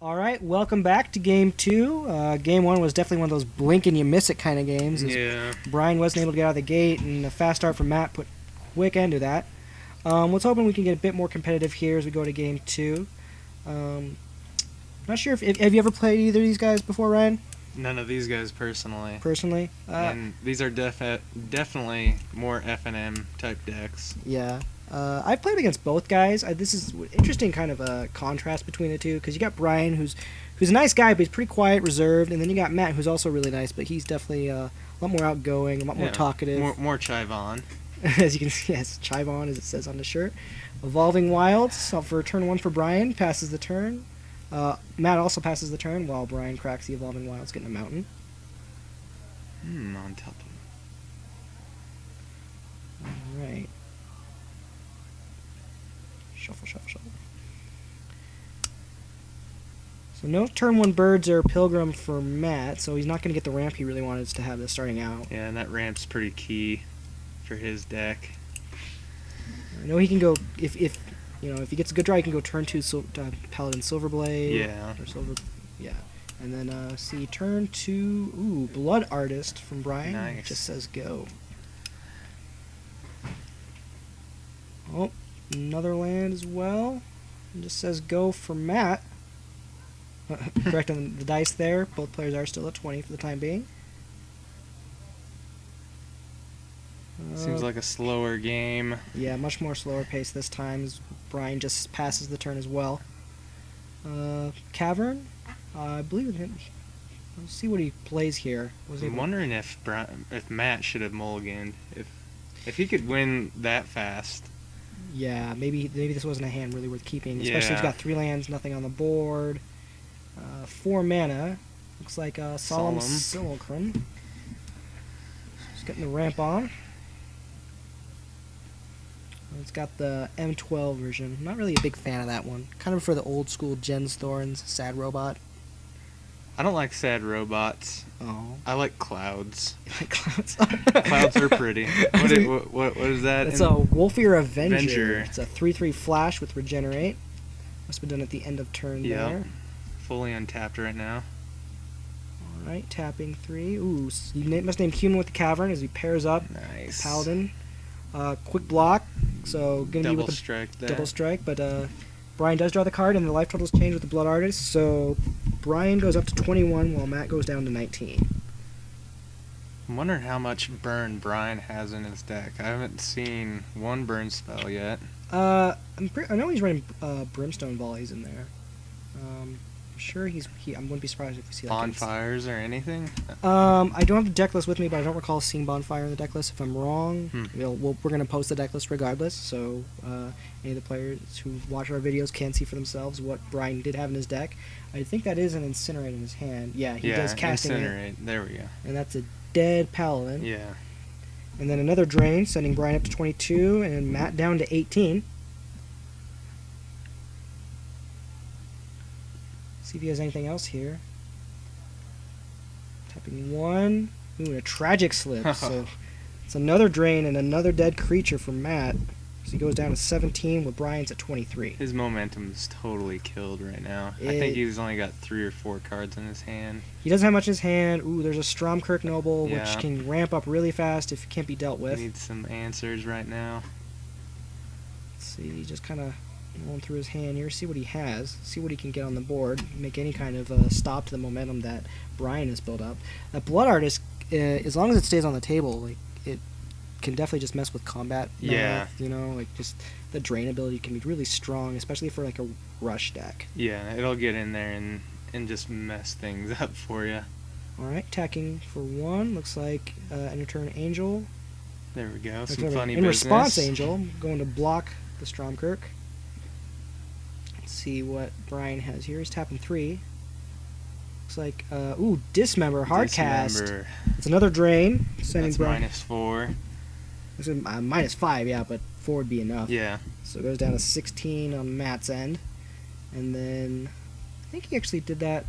All right, welcome back to Game 2. Game 1 was definitely one of those blink and you miss it kind of games. Yeah. Bryan wasn't able to get out of the gate, and a fast start from Matt put quick end to that. Let's hoping we can get a bit more competitive here as we go to Game 2. Not sure if have you ever played either of these guys before, Ryan? None of these guys personally. And these are definitely more FNM type decks. Yeah. I've played against both guys. This is interesting kind of a contrast between the two, because you got Bryan, who's a nice guy, but he's pretty quiet, reserved, and then you got Matt, who's also really nice, but he's definitely a lot more outgoing, a lot more talkative. More Chivon. As you can see, yes, Chivon, as it says on the shirt. Evolving Wilds, for turn 1 for Bryan, passes the turn. Matt also passes the turn, while Bryan cracks the Evolving Wilds, getting a mountain. On top of it. Alright. Shuffle, shuffle, shuffle. So no turn 1 birds or Pilgrim for Matt, so he's not going to get the ramp he really wanted to have this starting out. Yeah, and that ramp's pretty key for his deck. I know he can go, if he gets a good draw, he can go turn 2 Paladin Silverblade. Yeah. Yeah. And then see turn 2, ooh, Blood Artist from Bryan. Nice. It just says go. Oh. Another land as well. It just says go for Matt. Correct on the dice there. Both players are still at 20 for the time being. Seems like a slower game. Yeah, much more slower pace this time, as Bryan just passes the turn as well. Cavern. I believe in him. Let's see what he plays here. I'm wondering if Matt should have mulliganed. If he could win that fast. Yeah, maybe this wasn't a hand really worth keeping, especially if he's got 3 lands, nothing on the board. 4 mana. Looks like Solemn Simulacrum. Just getting the ramp on. It's got the M12 version. I'm not really a big fan of that one. Kind of for the old school Jens Thorns, Sad Robot. I don't like sad robots. Oh. I like clouds. You like clouds? Clouds are pretty. What is that? It's a Wolfir Avenger. It's a 3/3 flash with regenerate. Must have been done at the end of turn there. Fully untapped right now. Alright, tapping 3. Ooh, you must name human with the Cavern as he pairs up. Nice. Paladin. Quick block. So gonna be with the strike there. double strike, but Bryan does draw the card, and the life totals change with the Blood Artist. So Bryan goes up to 21, while Matt goes down to 19. I'm wondering how much burn Bryan has in his deck. I haven't seen one burn spell yet. I know he's running Brimstone Volleys in there. I'm sure I wouldn't be surprised if we see that. Bonfires or anything? I don't have the deck list with me, but I don't recall seeing Bonfire in the deck list. If I'm wrong, we're going to post the deck list regardless, so any of the players who watch our videos can see for themselves what Bryan did have in his deck. I think that is an Incinerate in his hand. Yeah, he does casting Incinerate. There we go. And that's a dead Paladin. Yeah. And then another Drain, sending Bryan up to 22, and Matt down to 18. See if he has anything else here. Tapping 1. Ooh, and a Tragic Slip. So it's another Drain and another dead creature for Matt. So he goes down to 17, with Bryan's at 23. His momentum is totally killed right now. I think he's only got 3 or 4 cards in his hand. He doesn't have much in his hand. Ooh, there's a Stromkirk Noble, which can ramp up really fast if it can't be dealt with. He needs some answers right now. Let's see, just kind of going through his hand here, see what he has, see what he can get on the board, make any kind of stop to the momentum that Bryan has built up. That Blood Artist, as long as it stays on the table, like it can definitely just mess with combat. Like just the drain ability can be really strong, especially for like a rush deck. Yeah, it'll get in there and just mess things up for you. Alright, attacking for 1, looks like end of turn Angel. There we go, some funny in business. Response Angel, going to block the Stromkirk. See what Bryan has here. He's tapping 3. Looks like Dismember, Hardcast. It's another Drain. Sending Bryan -4. It's -5, yeah, but 4 would be enough. Yeah. So it goes down to 16 on Matt's end, and then I think he actually did that.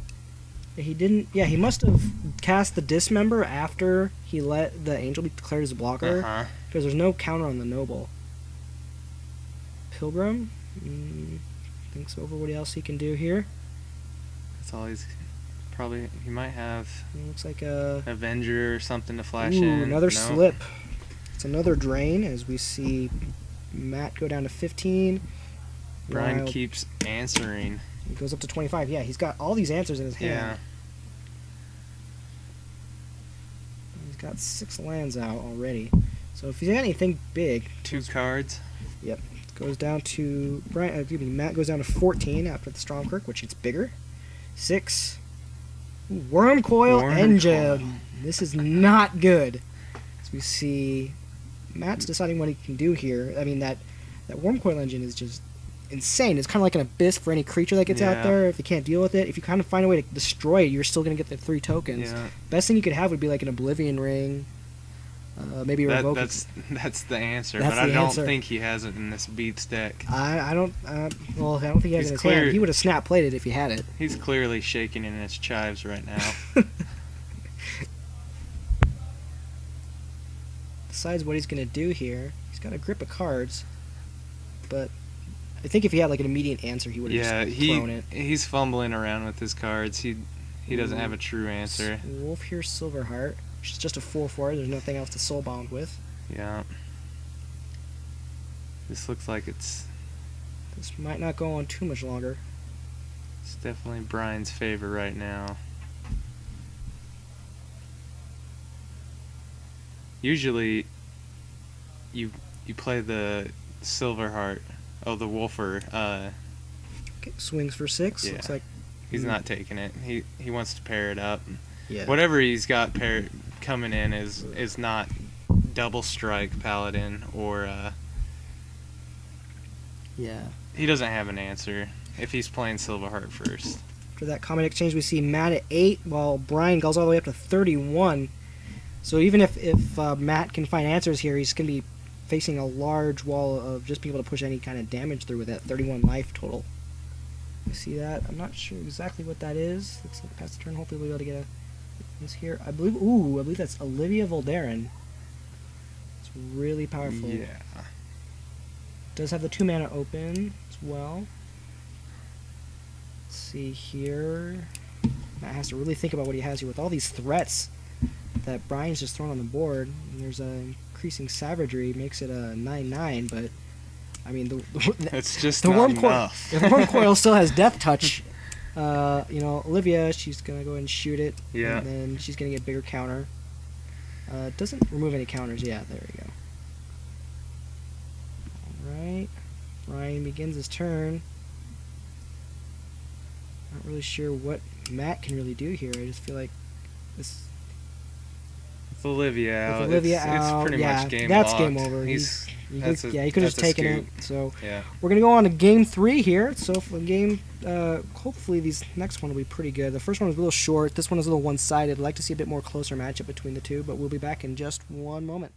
He didn't. Yeah, he must have cast the Dismember after he let the Angel be declared as a blocker, because there's no counter on the Noble. Pilgrim. Thinks over what else he can do here. That's all he's probably. He might have It looks like a Avenger or something to flash ooh, in. another No. slip. It's another drain as we see Matt go down to 15. Bryan while keeps answering. he goes up to 25. Yeah, he's got all these answers in his hand. Yeah. He's got 6 lands out already. So if he's got anything big, 2 cards. yep, goes down to Bryan. Matt goes down to 14 after the Stromkirk, which gets bigger. 6. Ooh, Wurmcoil Engine. This is not good. As we see, Matt's deciding what he can do here. I mean, that Wurmcoil Engine is just insane. It's kind of like an abyss for any creature that gets out Yeah. there. If you can't deal with it, if you kind of find a way to destroy it, you're still going to get the 3 tokens. Yeah. Best thing you could have would be like an Oblivion Ring. Maybe a revoke. That's the answer, That's but I the don't answer. think he has it in this Beats deck. I don't. Well, I don't think he has it in his hand. He would have snap played it if he had it. He's clearly shaking in his chives right now. Decides what he's going to do here. He's got a grip of cards, but I think if he had like an immediate answer, he would have Yeah, just thrown it. he's fumbling around with his cards. He doesn't Ooh. have a true answer. Wolfir Silverheart, which is just a 4/4. There's nothing else to soulbound with. Yeah. This looks like it's This might not go on too much longer. definitely Bryan's favor right now. Usually, you play the Silverheart. Oh, the Wolfir. Okay, swings for 6. Yeah. Looks like He's not taking it. He wants to pair it up. yeah. Whatever he's got coming in is not double strike paladin or Yeah. he doesn't have an answer if he's playing Silverheart first. After that comment exchange, we see Matt at 8, while Bryan goes all the way up to 31. So even if Matt can find answers here, he's going to be facing a large wall of just being able to push any kind of damage through with that 31 life total. You see that? I'm not sure exactly what that is. Looks like past the turn. Hopefully we'll be able to get this here. I believe that's Olivia Voldaren. It's really powerful. Yeah. Does have the 2 mana open as well. Let's see here. Matt has to really think about what he has here with all these threats that Bryan's just thrown on the board. And there's a increasing savagery, makes it a 9/9, but I mean It's just the not Wurmcoil. enough. The Wurmcoil still has death touch. Olivia, she's gonna go ahead and shoot it. Yeah. And then she's gonna get bigger counter. Doesn't remove any counters. Yeah, there we go. Alright. Bryan begins his turn. Not really sure what Matt can really do here. I just feel like this. With Olivia out, With Olivia it's out, pretty yeah, much game that's locked. game over. He could have just taken it. So Yeah. we're gonna go on to game 3 here. So for game, hopefully these next one will be pretty good. The first one was a little short. This one is a little one-sided. I'd like to see a bit more closer matchup between the two, but we'll be back in just one moment.